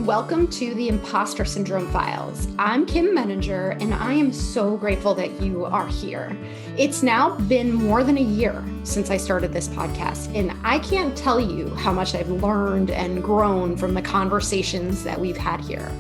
welcome to the Impostor Syndrome Files. I'm Kim Menninger, and I am so grateful that you are here. It's now been more than a year since I started this podcast, and I can't tell you how much I've learned and grown from the conversations that we've had here.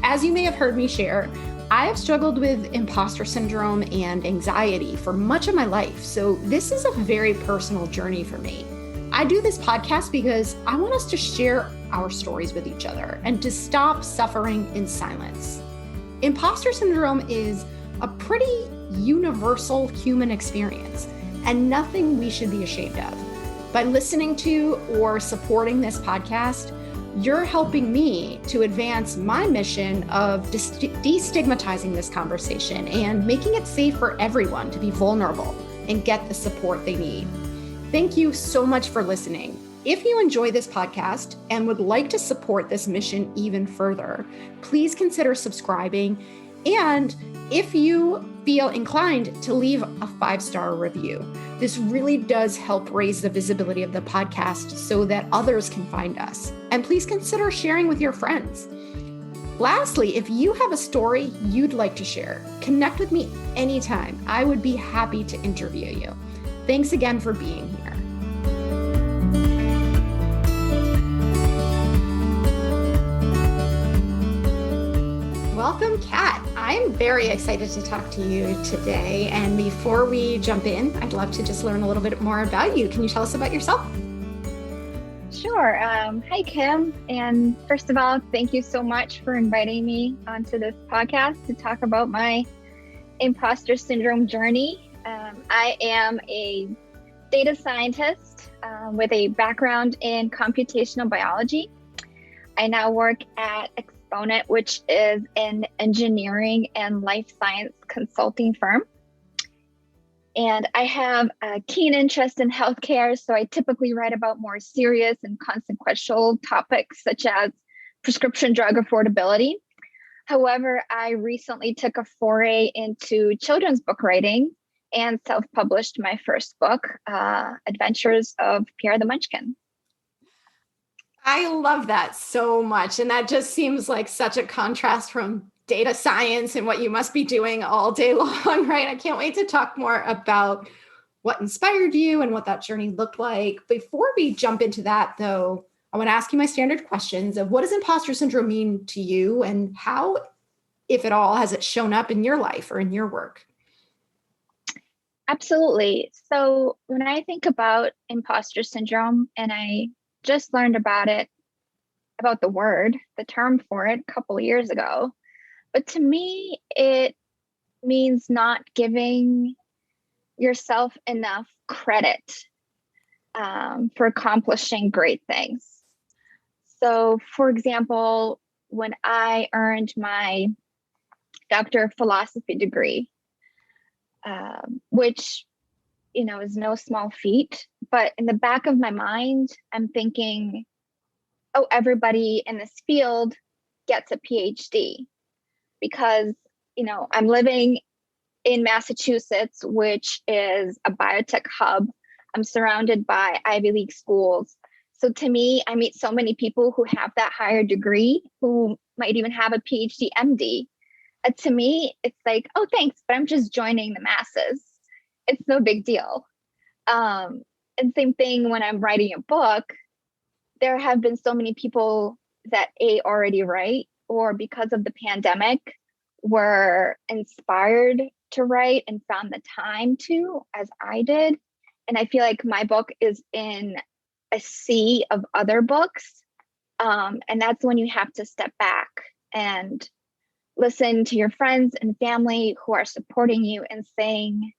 As you may have heard me share, I have struggled with imposter syndrome and anxiety for much of my life, so this is a very personal journey for me. I do this podcast because I want us to share our stories with each other and to stop suffering in silence. Imposter syndrome is a pretty universal human experience and nothing we should be ashamed of. By listening to or supporting this podcast, you're helping me to advance my mission of destigmatizing this conversation and making it safe for everyone to be vulnerable and get the support they need. Thank you so much for listening. If you enjoy this podcast and would like to support this mission even further, please consider subscribing. And if you feel inclined to leave a 5-star review, this really does help raise the visibility of the podcast so that others can find us. And please consider sharing with your friends. Lastly, if you have a story you'd like to share, connect with me anytime. I would be happy to interview you. Thanks again for being here. Welcome, Kat. I'm very excited to talk to you today. And before we jump in, I'd love to just learn a little bit more about you. Can you tell us about yourself? Sure. Hi, Kim. And first of all, thank you so much for inviting me onto this podcast to talk about my imposter syndrome journey. I am a data scientist with a background in computational biology. I now work at Exponent, which is an engineering and life science consulting firm. And I have a keen interest in healthcare, so I typically write about more serious and consequential topics such as prescription drug affordability. However, I recently took a foray into children's book writing and self-published my first book, Adventures of Pierre the Munchkin. I love that so much. And that just seems like such a contrast from data science and what you must be doing all day long, right? I can't wait to talk more about what inspired you and what that journey looked like. Before we jump into that, though, I want to ask you my standard questions of what does imposter syndrome mean to you and how, if at all, has it shown up in your life or in your work? Absolutely. So when I think about imposter syndrome, and I just learned about the term for it a couple of years ago, but to me, it means not giving yourself enough credit for accomplishing great things. So for example, when I earned my Doctor of Philosophy degree, which, is no small feat, but in the back of my mind, I'm thinking, oh, everybody in this field gets a PhD because, I'm living in Massachusetts, which is a biotech hub. I'm surrounded by Ivy League schools. So to me, I meet so many people who have that higher degree, who might even have a PhD, MD. To me, it's like, oh, thanks, but I'm just joining the masses. It's no big deal. And same thing when I'm writing a book, there have been so many people that already write, or because of the pandemic, were inspired to write and found the time to, as I did. And I feel like my book is in a sea of other books. And that's when you have to step back and listen to your friends and family who are supporting you and saying,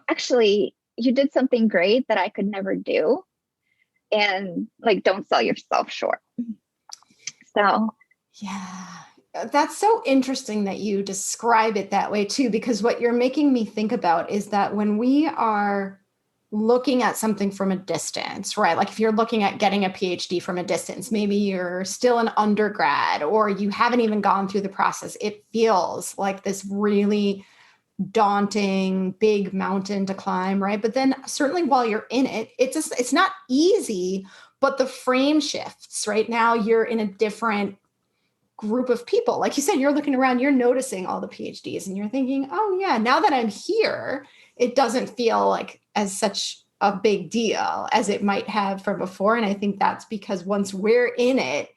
actually, you did something great that I could never do. And don't sell yourself short. So, yeah, that's so interesting that you describe it that way too, because what you're making me think about is that when we are looking at something from a distance, right? Like if you're looking at getting a PhD from a distance, maybe you're still an undergrad or you haven't even gone through the process. It feels like this really daunting, big mountain to climb, right? But then certainly while you're in it, it's not easy, but the frame shifts, right? Now you're in a different group of people. Like you said, you're looking around, you're noticing all the PhDs and you're thinking, oh yeah, now that I'm here, it doesn't feel like as such a big deal as it might have from before. And I think that's because once we're in it,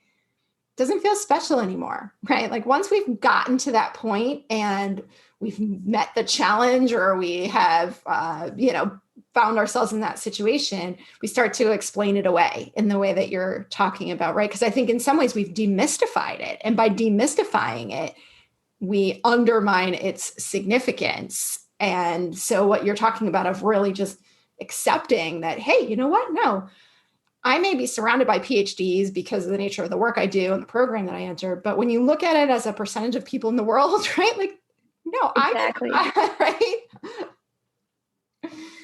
doesn't feel special anymore, right? Like once we've gotten to that point and we've met the challenge or we have, found ourselves in that situation, we start to explain it away in the way that you're talking about, right? Because I think in some ways we've demystified it. And by demystifying it, we undermine its significance. And so what you're talking about of really just accepting that, hey, you know what? No, I may be surrounded by PhDs because of the nature of the work I do and the program that I enter. But when you look at it as a percentage of people in the world, right? Like, no, Exactly. right?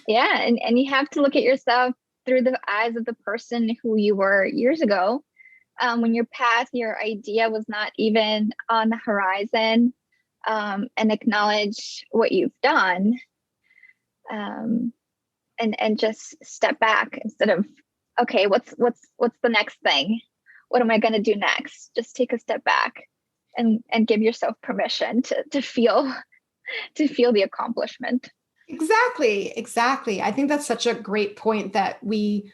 Yeah. And you have to look at yourself through the eyes of the person who you were years ago, when your path, your idea was not even on the horizon, and acknowledge what you've done, and just step back instead of, okay, what's the next thing? What am I going to do next? Just take a step back and give yourself permission to feel the accomplishment. Exactly. I think that's such a great point that we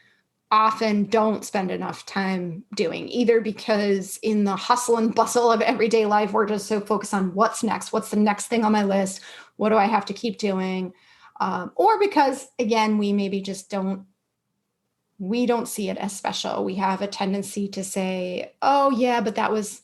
often don't spend enough time doing, either because in the hustle and bustle of everyday life, we're just so focused on what's next, what's the next thing on my list, what do I have to keep doing, or because, again, we maybe just we don't see it as special. We have a tendency to say, oh yeah, but that was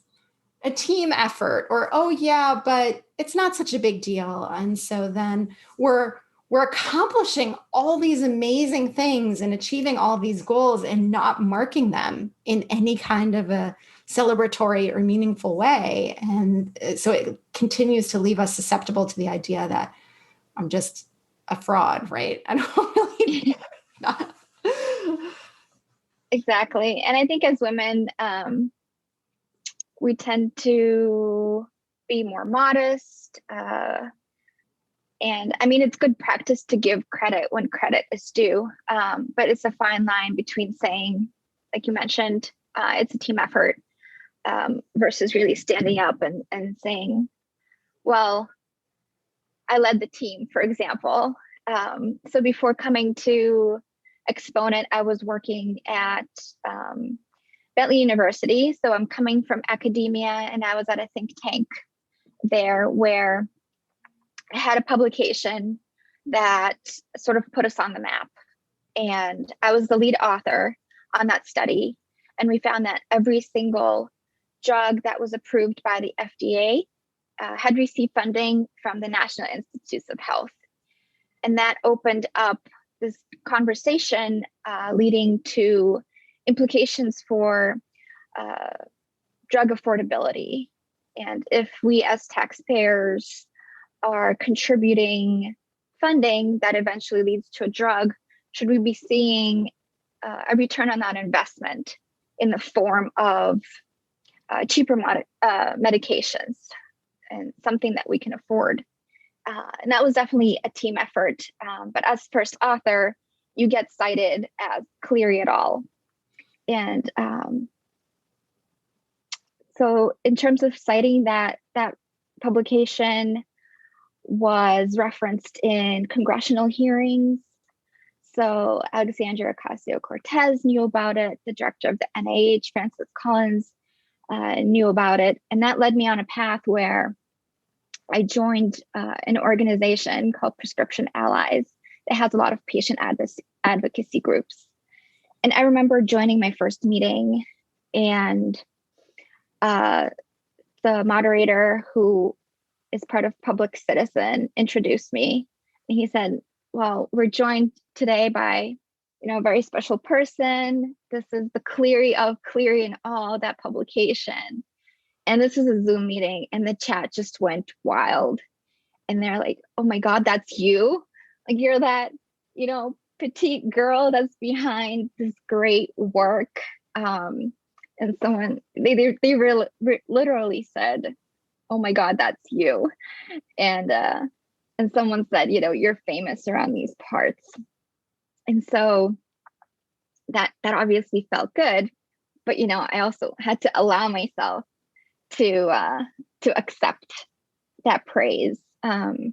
a team effort, or, oh yeah, but it's not such a big deal. And so then we're accomplishing all these amazing things and achieving all these goals and not marking them in any kind of a celebratory or meaningful way. And so it continues to leave us susceptible to the idea that I'm just a fraud, right? I don't really not. Exactly. And I think as women, we tend to be more modest. And I mean, it's good practice to give credit when credit is due. But it's a fine line between saying, like you mentioned, it's a team effort, versus really standing up and saying, well, I led the team, for example. So before coming to Exponent, I was working at Bentley University. So I'm coming from academia, and I was at a think tank there where I had a publication that sort of put us on the map. And I was the lead author on that study. And we found that every single drug that was approved by the FDA had received funding from the National Institutes of Health. And that opened up this conversation, leading to implications for drug affordability. And if we as taxpayers are contributing funding that eventually leads to a drug, should we be seeing a return on that investment in the form of cheaper medications and something that we can afford? And that was definitely a team effort. But as first author, you get cited as Cleary et al. And so in terms of citing, that publication was referenced in congressional hearings. So Alexandria Ocasio-Cortez knew about it. The director of the NIH, Francis Collins, knew about it. And that led me on a path where I joined an organization called Prescription Allies that has a lot of patient advocacy groups. And I remember joining my first meeting, and the moderator, who is part of Public Citizen, introduced me. And he said, well, we're joined today by, a very special person. This is the Cleary of Cleary and all, that publication. And this is a Zoom meeting, and the chat just went wild. And they're like, oh my God, that's you? Like, you're that, petite girl that's behind this great work. And someone, they literally said, oh my God, that's you. And someone said, you're famous around these parts. And so that obviously felt good. But, I also had to allow myself to accept that praise. And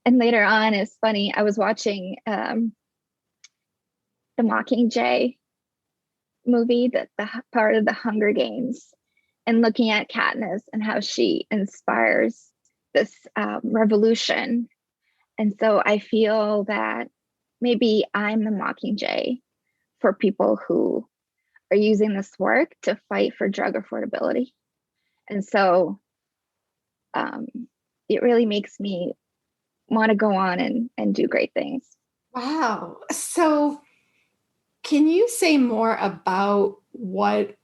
later on, it's funny, I was watching the Mockingjay movie, the part of the Hunger Games, and looking at Katniss and how she inspires this revolution. And so I feel that maybe I'm the Mockingjay for people who are using this work to fight for drug affordability. And so it really makes me want to go on and do great things. Wow. So can you say more about what,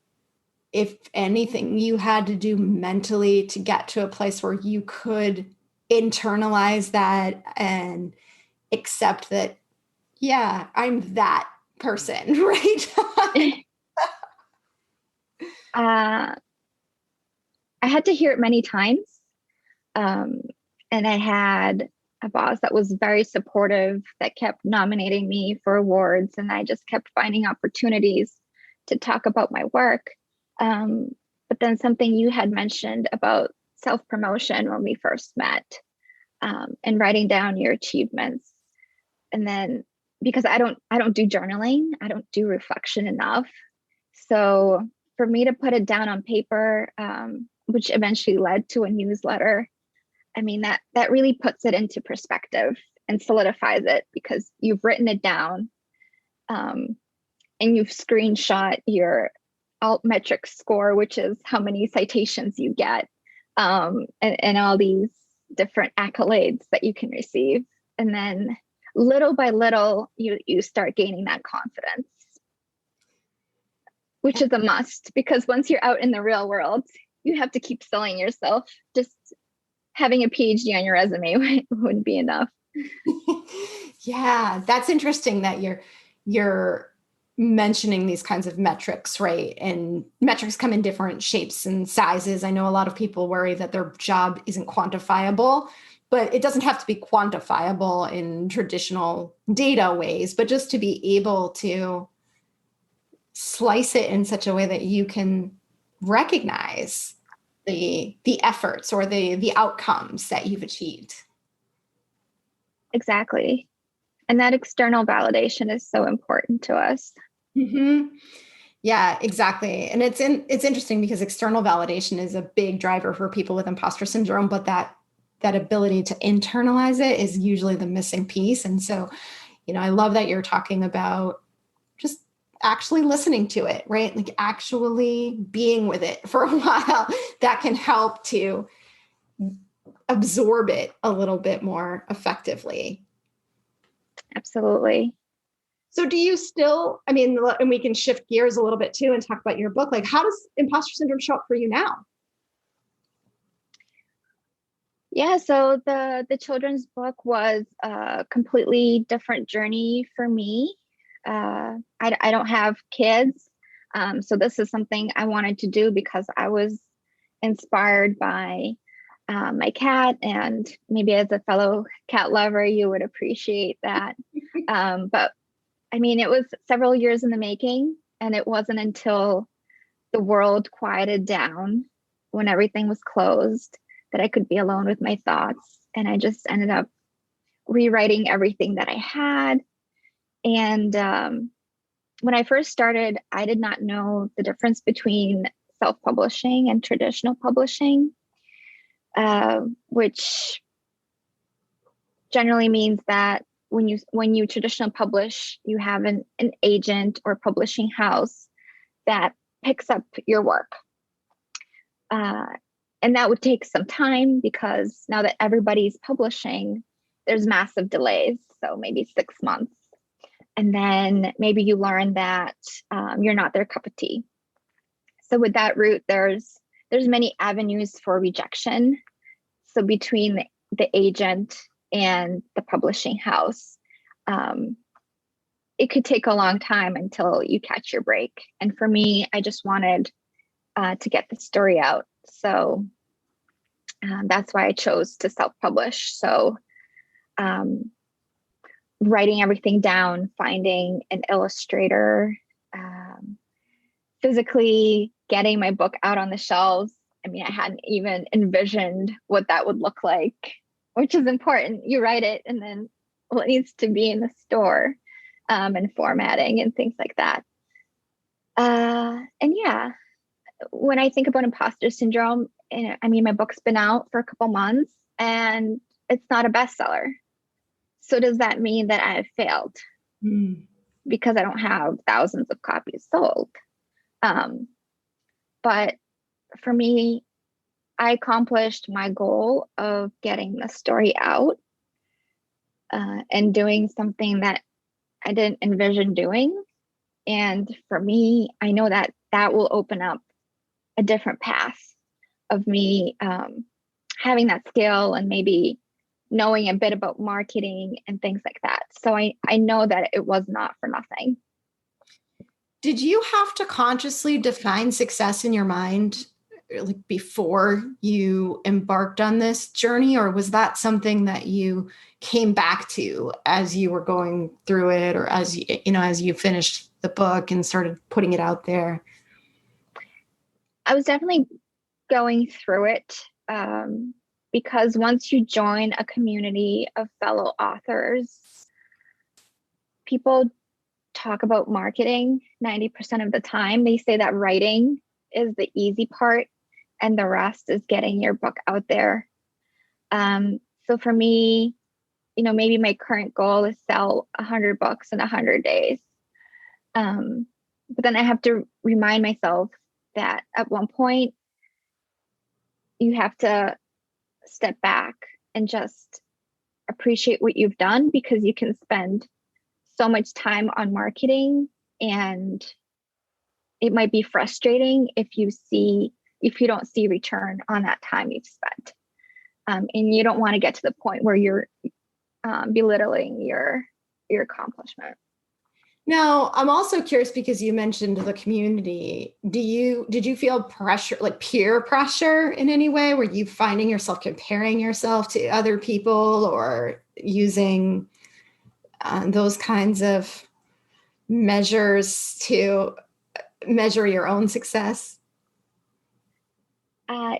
if anything, you had to do mentally to get to a place where you could internalize that and accept that, yeah, I'm that person, right? I had to hear it many times. And I had a boss that was very supportive, that kept nominating me for awards, and I just kept finding opportunities to talk about my work. But then something you had mentioned about self-promotion when we first met, and writing down your achievements. And then because I don't do journaling, I don't do reflection enough. So for me to put it down on paper, which eventually led to a newsletter, I mean, that really puts it into perspective and solidifies it, because you've written it down, and you've screenshot your altmetric score, which is how many citations you get, and all these different accolades that you can receive. And then little by little, you start gaining that confidence, which is a must, because once you're out in the real world, you have to keep selling yourself. Just having a PhD on your resume wouldn't be enough. Yeah, that's interesting that you're mentioning these kinds of metrics, right? And metrics come in different shapes and sizes. I know a lot of people worry that their job isn't quantifiable, but it doesn't have to be quantifiable in traditional data ways, but just to be able to slice it in such a way that you can recognize the efforts or the outcomes that you've achieved. Exactly. And that external validation is so important to us. Mm-hmm. Yeah, exactly. And it's interesting because external validation is a big driver for people with imposter syndrome, but that ability to internalize it is usually the missing piece. And so, I love that you're talking about just actually listening to it, right? Like actually being with it for a while. That can help to absorb it a little bit more effectively. Absolutely. So do you still, and we can shift gears a little bit too and talk about your book. Like, how does imposter syndrome show up for you now? Yeah, so the children's book was a completely different journey for me. I don't have kids, so this is something I wanted to do because I was inspired by my cat, and maybe as a fellow cat lover, you would appreciate that. But it was several years in the making, and it wasn't until the world quieted down, when everything was closed, that I could be alone with my thoughts. And I just ended up rewriting everything that I had. And when I first started, I did not know the difference between self-publishing and traditional publishing, which generally means that when you traditional publish, you have an agent or publishing house that picks up your work. And that would take some time, because now that everybody's publishing, there's massive delays. So maybe 6 months. And then maybe you learn that you're not their cup of tea. So with that route, there's many avenues for rejection. So between the agent and the publishing house, it could take a long time until you catch your break. And for me, I just wanted to get the story out. So that's why I chose to self-publish. So writing everything down, finding an illustrator, physically getting my book out on the shelves, I mean, I hadn't even envisioned what that would look like, which is important. You write it and then what needs to be in the store, and formatting and things like that. And yeah, when I think about imposter syndrome, and I mean, my book's been out for a couple months and it's not a bestseller. So does that mean that I have failed? Because I don't have thousands of copies sold. But for me, I accomplished my goal of getting the story out, and doing something that I didn't envision doing. And for me, I know that that will open up a different path of me, having that skill and maybe knowing a bit about marketing and things like that. So I know that it was not for nothing. Did you have to consciously define success in your mind, like before you embarked on this journey, or was that something that you came back to as you were going through it, or as as you finished the book and started putting it out there? I was definitely going through it, because once you join a community of fellow authors, people talk about marketing 90% of the time. They say that writing is the easy part and the rest is getting your book out there. So for me, maybe my current goal is sell 100 books in 100 days. But then I have to remind myself that at one point you have to step back and just appreciate what you've done, because you can spend so much time on marketing and it might be frustrating if you don't see return on that time you've spent. And you don't want to get to the point where you're belittling your accomplishment. Now, I'm also curious because you mentioned the community. Did you feel pressure, like peer pressure in any way? Were you finding yourself comparing yourself to other people or using those kinds of measures to measure your own success?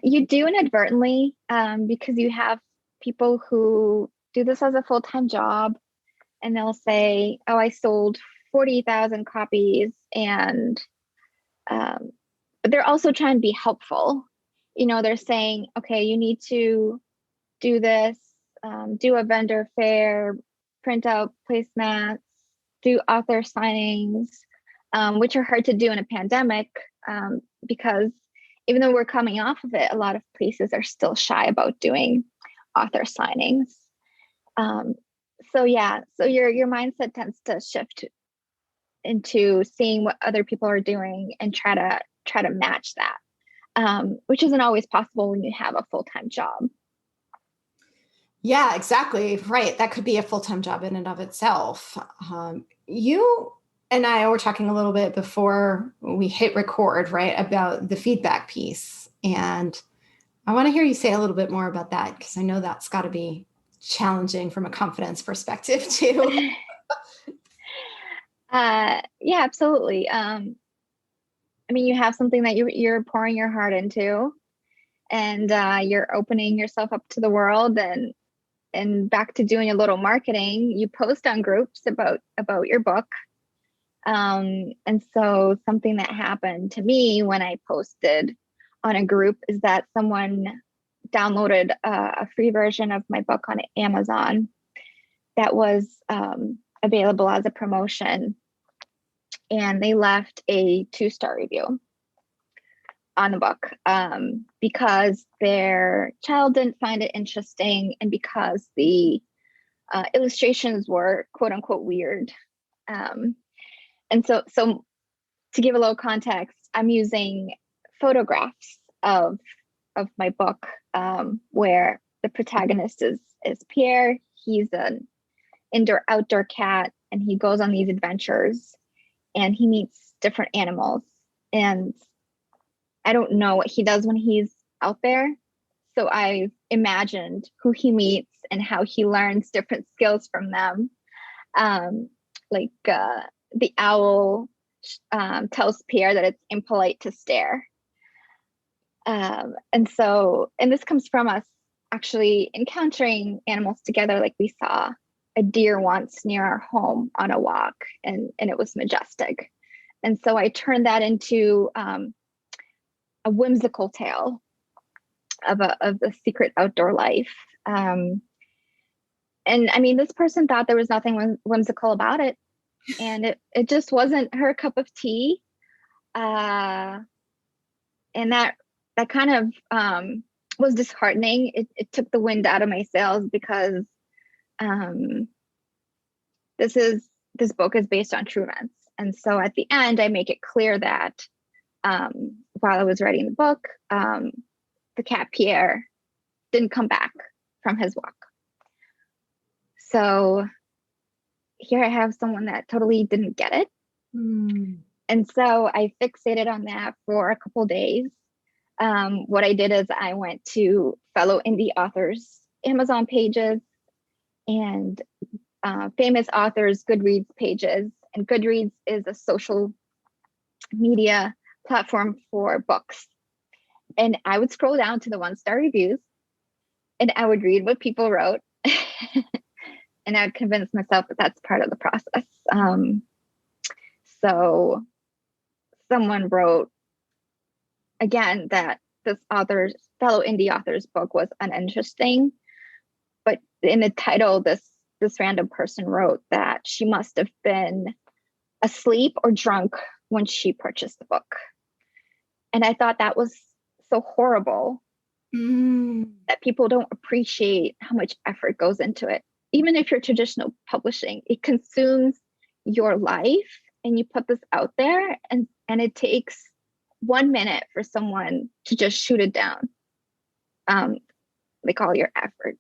You do inadvertently, because you have people who do this as a full-time job and they'll say, oh, I sold 40,000 copies. And but they're also trying to be helpful. They're saying, okay, you need to do this, do a vendor fair, print out placemats, do author signings, which are hard to do in a pandemic, because even though we're coming off of it, a lot of places are still shy about doing author signings. So your mindset tends to shift into seeing what other people are doing and try to match that, which isn't always possible when you have a full-time job. Yeah, exactly. Right. That could be a full-time job in and of itself. You and I were talking a little bit before we hit record, right, about the feedback piece. And I want to hear you say a little bit more about that, because I know that's got to be challenging from a confidence perspective too. Yeah, absolutely. I mean, you have something that you're pouring your heart into, and you're opening yourself up to the world, and back to doing a little marketing. You post on groups about your book. And so something that happened to me when I posted on a group is that someone downloaded a free version of my book on Amazon that was available as a promotion. And they left a 2-star review on the book, because their child didn't find it interesting and because the illustrations were quote unquote weird. And so to give a little context, I'm using photographs of my book, where the protagonist is Pierre. He's an indoor-outdoor cat, and he goes on these adventures and he meets different animals. And I don't know what he does when he's out there. So I imagined who he meets and how he learns different skills from them. Like the owl tells Pierre that it's impolite to stare. And this comes from us actually encountering animals together. Like we saw a deer once near our home on a walk, and it was majestic. And so I turned that into a whimsical tale of the secret outdoor life. And I mean, this person thought there was nothing whimsical about it, and it just wasn't her cup of tea. And that kind of was disheartening. It took the wind out of my sails, because this book is based on true events. And so at the end, I make it clear that while I was writing the book, the cat Pierre didn't come back from his walk. So here I have someone that totally didn't get it. And so I fixated on that for a couple days. What I did is I went to fellow indie authors' Amazon pages and famous authors' Goodreads pages. And Goodreads is a social media platform for books. And I would scroll down to the 1-star reviews, and I would read what people wrote. And I would convince myself that that's part of the process. So someone wrote, again, that this fellow indie author's book was uninteresting. But in the title, this random person wrote that she must have been asleep or drunk when she purchased the book. And I thought that was so horrible, that people don't appreciate how much effort goes into it. Even if you're traditional publishing, it consumes your life, and you put this out there, and it takes 1 minute for someone to just shoot it down, like all your effort.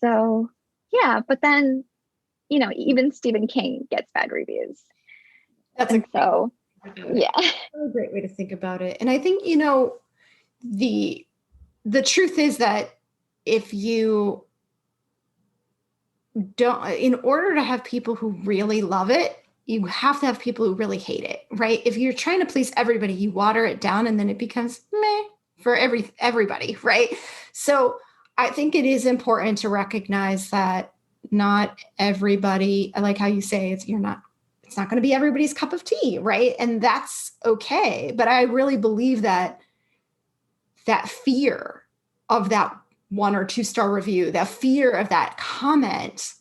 So yeah, but then, even Stephen King gets bad reviews. That's a great way to think about it. And I think, the truth is that if you don't, in order to have people who really love it, you have to have people who really hate it, right? If you're trying to please everybody, you water it down, and then it becomes meh for everybody, right? So I think it is important to recognize that not everybody, I like how you say it's not going to be everybody's cup of tea, right? And that's okay. But I really believe that fear of that 1 or 2-star review, that fear of that comment,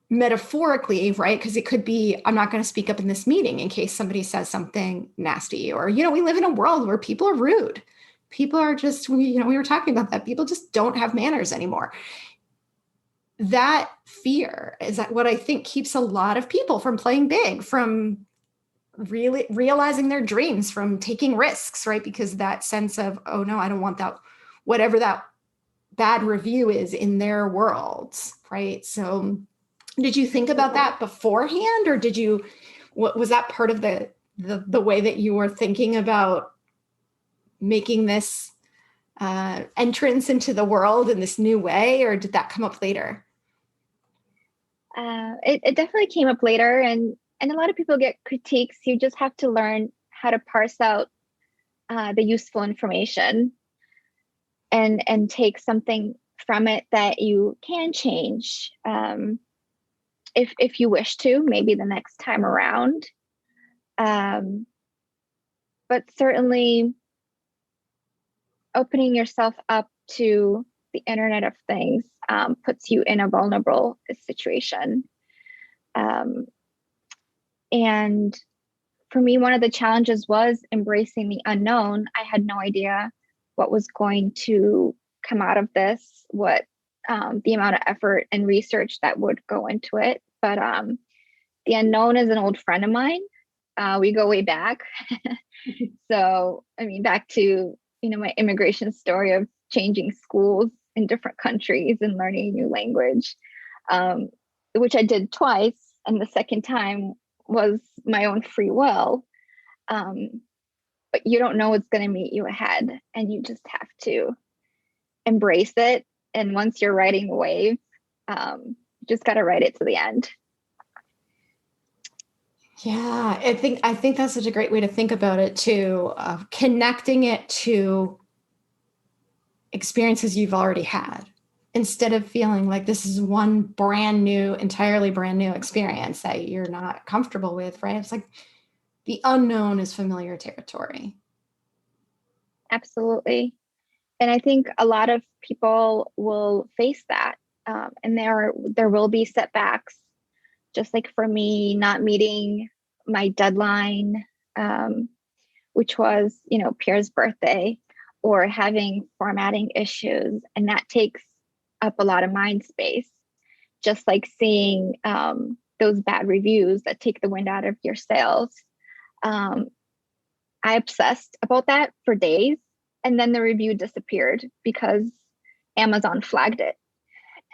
metaphorically, right? Because it could be, I'm not going to speak up in this meeting in case somebody says something nasty, or, we live in a world where people are rude. People are just, we were talking about that. People just don't have manners anymore. That fear is what I think keeps a lot of people from playing big, from really realizing their dreams, from taking risks, right? Because that sense of, oh no, I don't want that, whatever that bad review is in their worlds, right? So did you think about that beforehand, or was that part of the way that you were thinking about making this entrance into the world in this new way, or did that come up later? It definitely came up later, and a lot of people get critiques. You just have to learn how to parse out the useful information and take something from it that you can change. If you wish to, maybe the next time around. But certainly opening yourself up to the Internet of Things puts you in a vulnerable situation. And for me, one of the challenges was embracing the unknown. I had no idea what was going to come out of this, what the amount of effort and research that would go into it. But the unknown is an old friend of mine. We go way back. So, I mean, back to, my immigration story of changing schools in different countries and learning a new language, which I did twice. And the second time was my own free will. But you don't know what's going to meet you ahead, and you just have to embrace it. And once you're riding the wave, you just got to ride it to the end. Yeah, I think that's such a great way to think about it too, connecting it to experiences you've already had instead of feeling like this is one brand new, entirely brand new experience that you're not comfortable with, right? It's like the unknown is familiar territory. Absolutely. And I think a lot of people will face that. And there will be setbacks, just like for me, not meeting my deadline, which was, Pierre's birthday, or having formatting issues. And that takes up a lot of mind space, just like seeing those bad reviews that take the wind out of your sails. Um, I obsessed about that for days. And then the review disappeared because Amazon flagged it.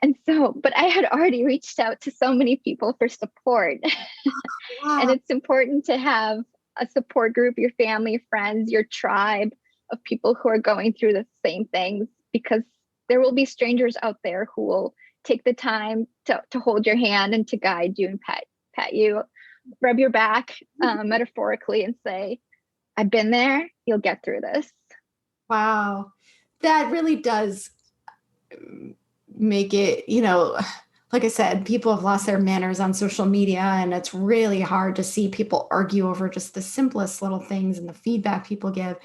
And so, but I had already reached out to so many people for support. And Wow. it's important to have a support group, your family, friends, your tribe of people who are going through the same things, because there will be strangers out there who will take the time to hold your hand and to guide you and pat you, rub your back metaphorically, and say, I've been there, you'll get through this. Wow. That really does make it, like I said, people have lost their manners on social media, and it's really hard to see people argue over just the simplest little things and the feedback people give.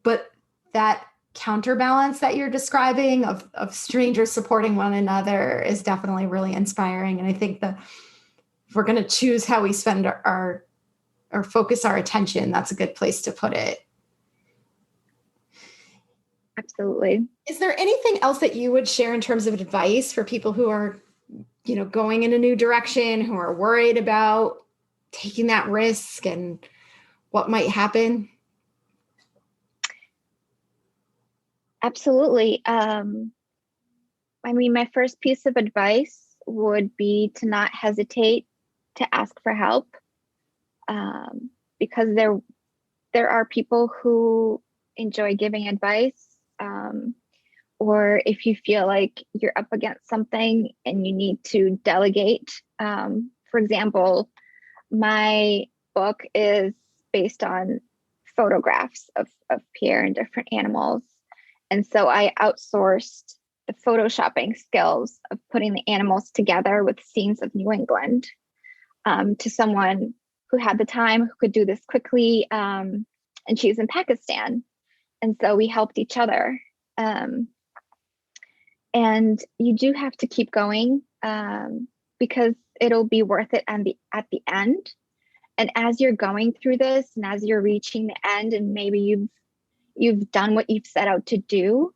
But that counterbalance that you're describing of strangers supporting one another is definitely really inspiring. And I think that if we're going to choose how we spend our or focus our attention, that's a good place to put it. Absolutely. Is there anything else that you would share in terms of advice for people who are, going in a new direction, who are worried about taking that risk and what might happen? Absolutely. I mean, my first piece of advice would be to not hesitate to ask for help, because there are people who enjoy giving advice. Or if you feel like you're up against something and you need to delegate. For example, my book is based on photographs of Pierre and different animals. And so I outsourced the photoshopping skills of putting the animals together with scenes of New England, to someone who had the time, who could do this quickly. And she's in Pakistan. And so we helped each other. And you do have to keep going, because it'll be worth it at the end. And as you're going through this and as you're reaching the end, and maybe you've done what you've set out to do,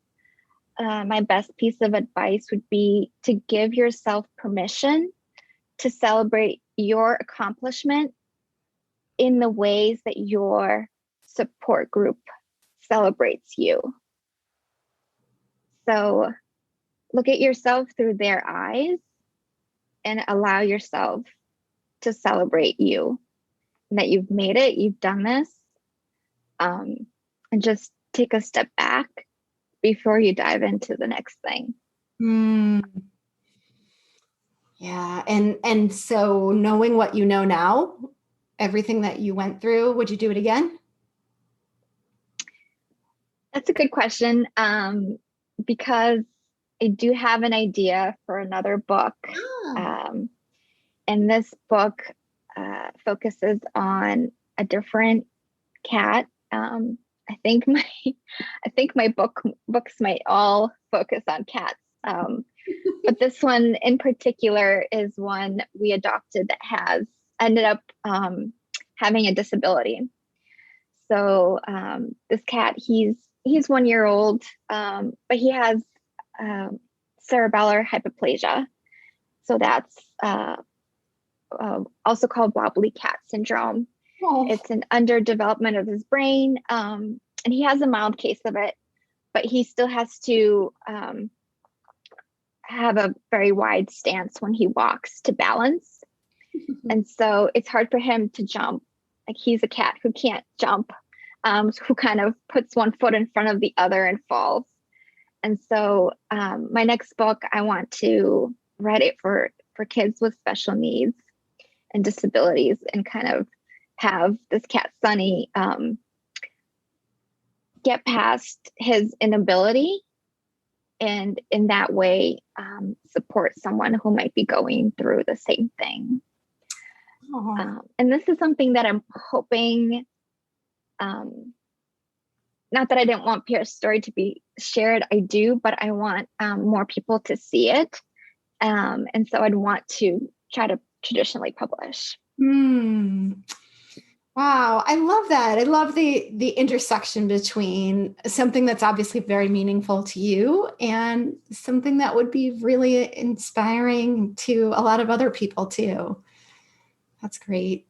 my best piece of advice would be to give yourself permission to celebrate your accomplishment in the ways that your support group celebrates you. So look at yourself through their eyes and allow yourself to celebrate you, and that you've made it, you've done this, and just take a step back before you dive into the next thing. Mm, yeah. And so knowing what you know now, everything that you went through, would you do it again? That's a good question, because I do have an idea for another book. Ah. Um, and this book focuses on a different cat. I think my books might all focus on cats. But this one in particular is one we adopted that has ended up having a disability. So this cat, he's 1 year old, but he has cerebellar hypoplasia. So that's also called wobbly cat syndrome. Oh. It's an underdevelopment of his brain, and he has a mild case of it, but he still has to have a very wide stance when he walks to balance. And so it's hard for him to jump. Like, he's a cat who can't jump, who kind of puts one foot in front of the other and falls. And so my next book, I want to write it for kids with special needs, and disabilities and kind of have this cat Sunny get past his inability and in that way support someone who might be going through the same thing. And this is something that I'm hoping, not that I didn't want Pierre's story to be shared, I do, but I want more people to see it. And so I'd want to try to traditionally publish. Wow. I love that. I love the intersection between something that's obviously very meaningful to you and something that would be really inspiring to a lot of other people too. That's great.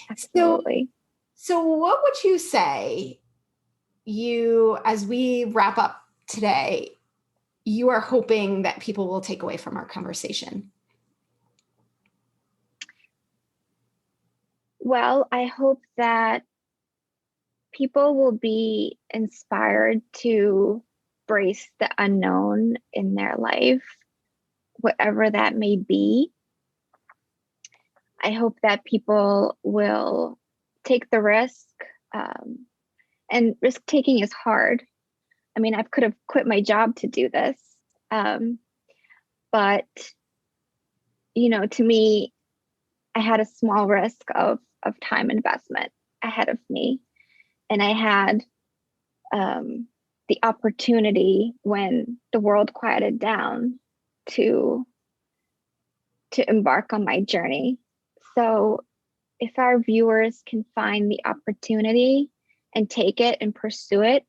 Absolutely. So what would you say as we wrap up today, you are hoping that people will take away from our conversation? Well, I hope that people will be inspired to embrace the unknown in their life, whatever that may be. I hope that people will take the risk, and risk taking is hard. I mean, I could have quit my job to do this, but to me, I had a small risk of time investment ahead of me. And I had the opportunity when the world quieted down to embark on my journey. So if our viewers can find the opportunity and take it and pursue it,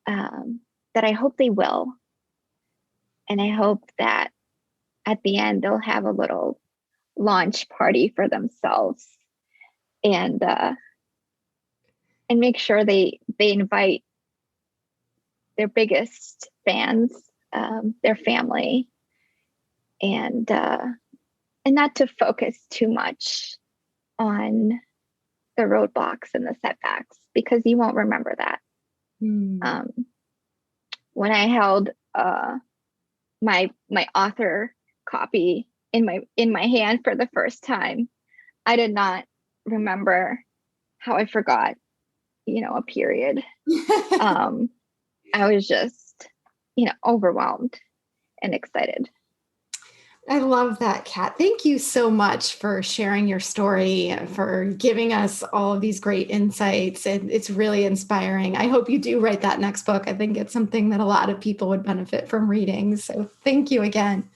that I hope they will. And I hope that at the end, they'll have a little launch party for themselves and make sure they invite their biggest fans, their family, and not to focus too much on the roadblocks and the setbacks, because you won't remember that. When I held my author copy in my hand for the first time, I did not remember how I forgot, a period. I was just, overwhelmed and excited. I love that, Kat. Thank you so much for sharing your story, for giving us all of these great insights. It's really inspiring. I hope you do write that next book. I think it's something that a lot of people would benefit from reading. So thank you again.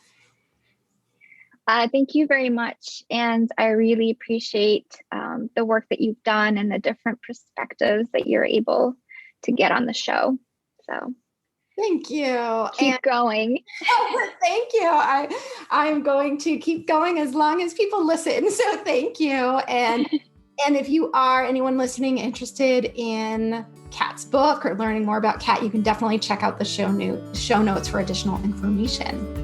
Thank you very much. And I really appreciate the work that you've done and the different perspectives that you're able to get on the show. So thank you. Keep going. Thank you. I'm going to keep going as long as people listen. So thank you. And if you are anyone listening interested in Kat's book or learning more about Kat, you can definitely check out the show notes for additional information.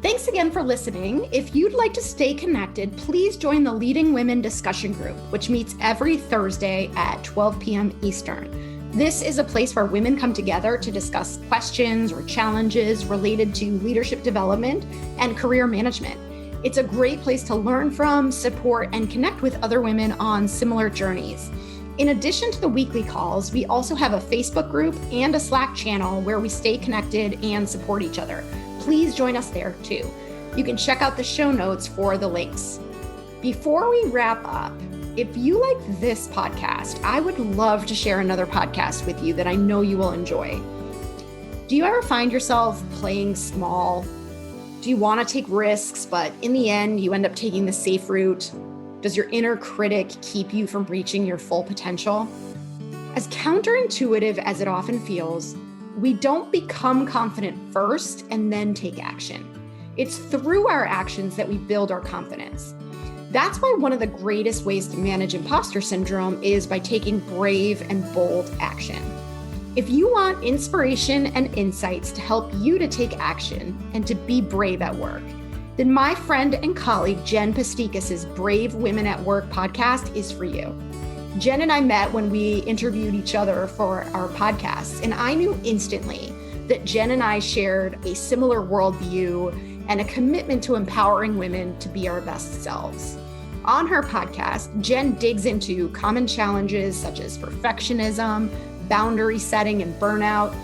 Thanks again for listening. If you'd like to stay connected, please join the Leading Women discussion group, which meets every Thursday at 12 p.m. Eastern. This is a place where women come together to discuss questions or challenges related to leadership development and career management. It's a great place to learn from, support, and connect with other women on similar journeys. In addition to the weekly calls, we also have a Facebook group and a Slack channel where we stay connected and support each other. Please join us there too. You can check out the show notes for the links. Before we wrap up, if you like this podcast, I would love to share another podcast with you that I know you will enjoy. Do you ever find yourself playing small? Do you want to take risks, but in the end, you end up taking the safe route? Does your inner critic keep you from reaching your full potential? As counterintuitive as it often feels, we don't become confident first and then take action. It's through our actions that we build our confidence. That's why one of the greatest ways to manage imposter syndrome is by taking brave and bold action. If you want inspiration and insights to help you to take action and to be brave at work, then my friend and colleague Jen Pastikas's Brave Women at Work podcast is for you. Jen and I met when we interviewed each other for our podcasts, and I knew instantly that Jen and I shared a similar worldview and a commitment to empowering women to be our best selves. On her podcast, Jen digs into common challenges such as perfectionism, boundary setting, and burnout,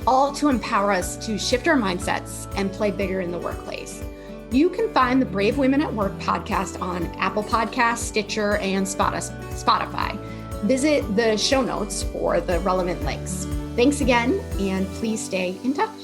all to empower us to shift our mindsets and play bigger in the workplace. You can find the Brave Women at Work podcast on Apple Podcasts, Stitcher, and Spotify. Visit the show notes for the relevant links. Thanks again, and please stay in touch.